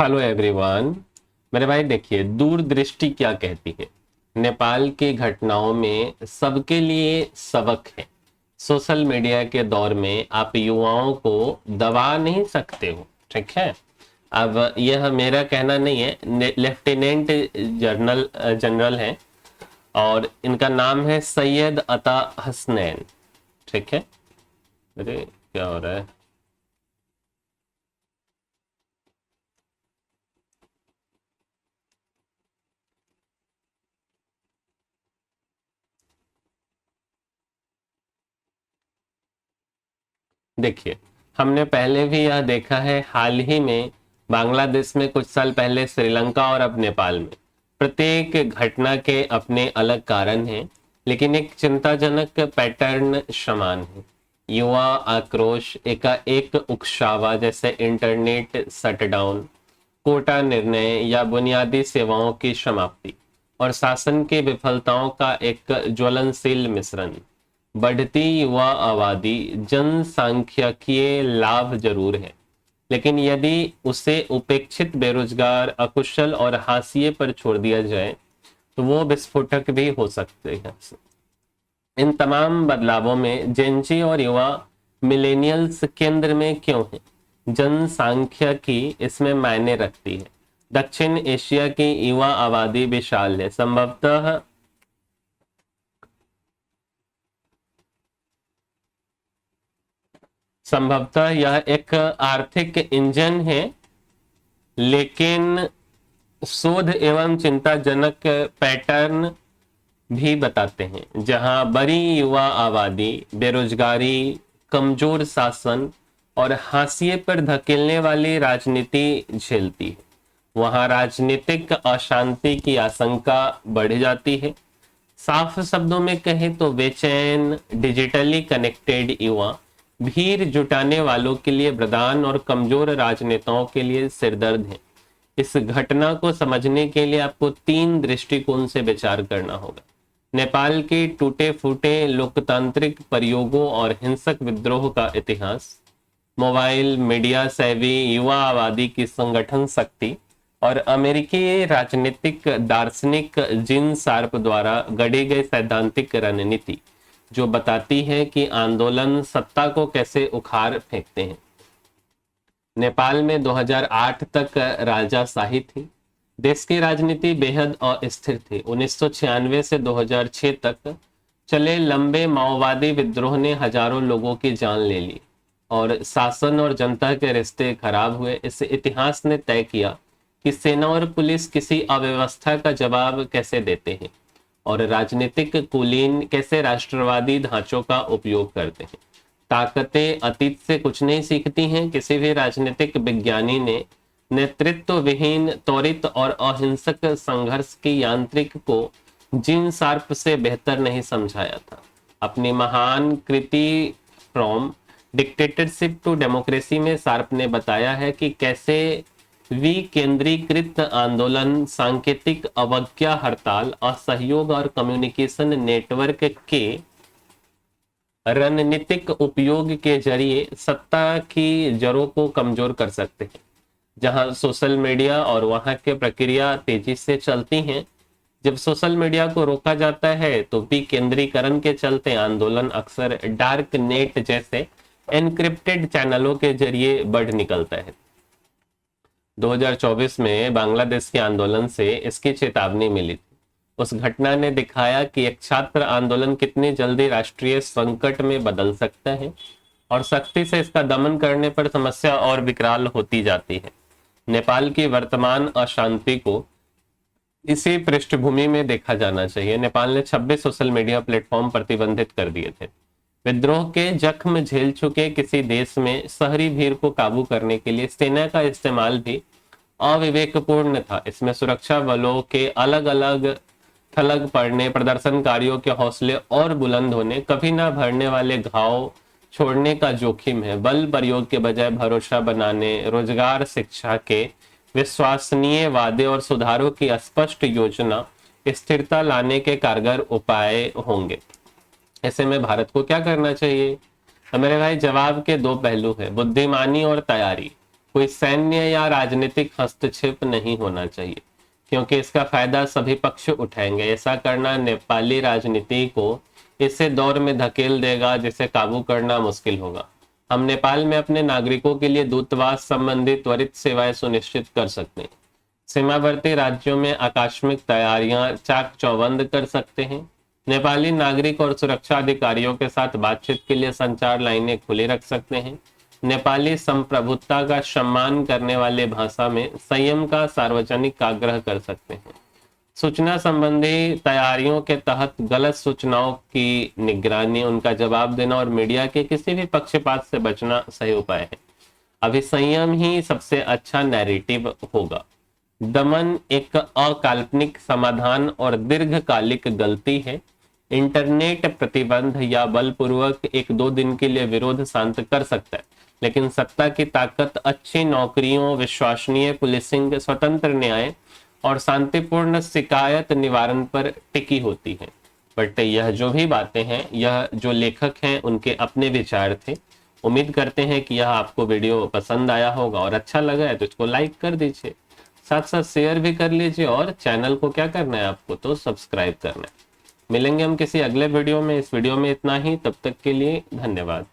Hello everyone. मेरे भाई देखिए, दूरदृष्टि क्या कहती है। नेपाल की घटनाओं में सबके लिए सबक है। सोशल मीडिया के दौर में आप युवाओं को दबा नहीं सकते हो, ठीक है। अब यह मेरा कहना नहीं है, लेफ्टिनेंट जनरल है और इनका नाम है सैयद अता हसनैन, ठीक है। अरे क्या हो रहा है। देखिए, हमने पहले भी यह देखा है, हाल ही में बांग्लादेश में, कुछ साल पहले श्रीलंका और अब नेपाल में। प्रत्येक घटना के अपने अलग कारण हैं, लेकिन एक चिंताजनक पैटर्न समान है। युवा आक्रोश, एकाएक उकसावा, जैसे इंटरनेट शटडाउन, कोटा निर्णय या बुनियादी सेवाओं की समाप्ति, और शासन की विफलताओं का एक ज्वलनशील मिश्रण। बढ़ती युवा आबादी जनसांख्यिकीय लाभ जरूर है, लेकिन यदि उसे उपेक्षित, बेरोजगार, अकुशल और हाशिए पर छोड़ दिया जाए तो वो विस्फोटक भी हो सकते हैं। इन तमाम बदलावों में जेंजी और युवा मिलेनियल्स केंद्र में क्यों हैं? जनसांख्यिकी इसमें मायने रखती है। दक्षिण एशिया की युवा आबादी विशाल है, संभवतः यह एक आर्थिक इंजन है, लेकिन शोध एवं चिंताजनक पैटर्न भी बताते हैं। जहां बड़ी युवा आबादी बेरोजगारी, कमजोर शासन और हाशिए पर धकेलने वाली राजनीति झेलती है, वहां राजनीतिक अशांति की आशंका बढ़ जाती है। साफ शब्दों में कहें तो बेचैन, डिजिटली कनेक्टेड युवा भीड़ जुटाने वालों के लिए वरदान और कमजोर राजनेताओं के लिए सिरदर्द है। इस घटना को समझने के लिए आपको तीन दृष्टिकोण से विचार करना होगा। नेपाल के टूटे फूटे लोकतांत्रिक प्रयोगों और हिंसक विद्रोह का इतिहास, मोबाइल मीडिया सेवी युवा आबादी की संगठन शक्ति, और अमेरिकी राजनीतिक दार्शनिक जिन शार्प द्वारा गढ़ी गई सैद्धांतिक रणनीति, जो बताती है कि आंदोलन सत्ता को कैसे उखाड़ फेंकते हैं। नेपाल में 2008 तक राजाशाही थी। देश की राजनीति बेहद अस्थिर थी। 1996 से 2006 तक चले लंबे माओवादी विद्रोह ने हजारों लोगों की जान ले ली और शासन और जनता के रिश्ते खराब हुए। इस इतिहास ने तय किया कि सेना और पुलिस किसी अव्यवस्था का जवाब कैसे देते हैं और राजनीतिक कुलीन कैसे राष्ट्रवादी ढांचों का उपयोग करते हैं। ताकतें अतीत से कुछ नहीं सीखती हैं। किसी भी राजनीतिक विज्ञानी ने नेतृत्व विहीन, त्वरित और अहिंसक संघर्ष की यांत्रिक को जिन शार्प से बेहतर नहीं समझाया था। अपनी महान कृति फ्रॉम डिक्टेटरशिप टू डेमोक्रेसी में शार्प ने बताया है कि कैसे विकेंद्रीकृत आंदोलन, सांकेतिक अवज्ञा, हड़ताल, असहयोग और कम्युनिकेशन नेटवर्क के रणनीतिक उपयोग के जरिए सत्ता की जड़ों को कमजोर कर सकते हैं। जहां सोशल मीडिया और वहां के प्रक्रिया तेजी से चलती हैं, जब सोशल मीडिया को रोका जाता है तो विकेंद्रीकरण के चलते आंदोलन अक्सर डार्क नेट जैसे एनक्रिप्टेड चैनलों के जरिए बढ़ निकलता है। 2024 में बांग्लादेश के आंदोलन से इसकी चेतावनी मिली थी। उस घटना ने दिखाया कि एक छात्र आंदोलन कितनी जल्दी राष्ट्रीय संकट में बदल सकता है और सख्ती से इसका दमन करने पर समस्या और विकराल होती जाती है। नेपाल की वर्तमान अशांति को इसी पृष्ठभूमि में देखा जाना चाहिए। नेपाल ने 26 सोशल मीडिया प्लेटफॉर्म प्रतिबंधित कर दिए थे। विद्रोह के जख्म झेल चुके किसी देश में शहरी भीड़ को काबू करने के लिए सेना का इस्तेमाल भी अविवेकपूर्ण था। इसमें सुरक्षा बलों के अलग अलग थलग पड़ने, प्रदर्शनकारियों के हौसले और बुलंद होने, कभी ना भरने वाले घाव छोड़ने का जोखिम है। बल प्रयोग के बजाय भरोसा बनाने, रोजगार, शिक्षा के विश्वसनीय वादे और सुधारों की स्पष्ट योजना स्थिरता लाने के कारगर उपाय होंगे। ऐसे में भारत को क्या करना चाहिए? तो मेरे भाई, जवाब के दो पहलू है, बुद्धिमानी और तैयारी। कोई सैन्य या राजनीतिक हस्तक्षेप नहीं होना चाहिए, क्योंकि इसका फायदा सभी पक्ष उठाएंगे। ऐसा करना नेपाली राजनीति को ऐसे दौर में धकेल देगा जिसे काबू करना मुश्किल होगा। हम नेपाल में अपने नागरिकों के लिए दूतावास संबंधी त्वरित सेवाएं सुनिश्चित कर सकते हैं। सीमावर्ती राज्यों में आकस्मिक तैयारियां चाक चौबंद कर सकते हैं। नेपाली नागरिक और सुरक्षा अधिकारियों के साथ बातचीत के लिए संचार लाइनें खुली रख सकते हैं। नेपाली संप्रभुता का सम्मान करने वाले भाषा में संयम का सार्वजनिक आग्रह कर सकते हैं। सूचना संबंधी तैयारियों के तहत गलत सूचनाओं की निगरानी, उनका जवाब देना और मीडिया के किसी भी पक्षपात से बचना सही उपाय है। अभी संयम ही सबसे अच्छा नैरेटिव होगा। दमन एक अकाल्पनिक समाधान और दीर्घकालिक गलती है। इंटरनेट प्रतिबंध या बलपूर्वक 1-2 दिन के लिए विरोध शांत कर सकता है, लेकिन सत्ता की ताकत अच्छी नौकरियों, विश्वसनीय पुलिसिंग, स्वतंत्र न्याय और शांतिपूर्ण शिकायत निवारण पर टिकी होती है। बट यह जो भी बातें हैं, यह जो लेखक हैं उनके अपने विचार थे। उम्मीद करते हैं कि यह आपको वीडियो पसंद आया होगा, और अच्छा लगा है तो इसको लाइक कर दीजिए, साथ साथ शेयर भी कर लीजिए, और चैनल को क्या करना है आपको, तो सब्सक्राइब करना है। मिलेंगे हम किसी अगले वीडियो में। इस वीडियो में इतना ही, तब तक के लिए धन्यवाद।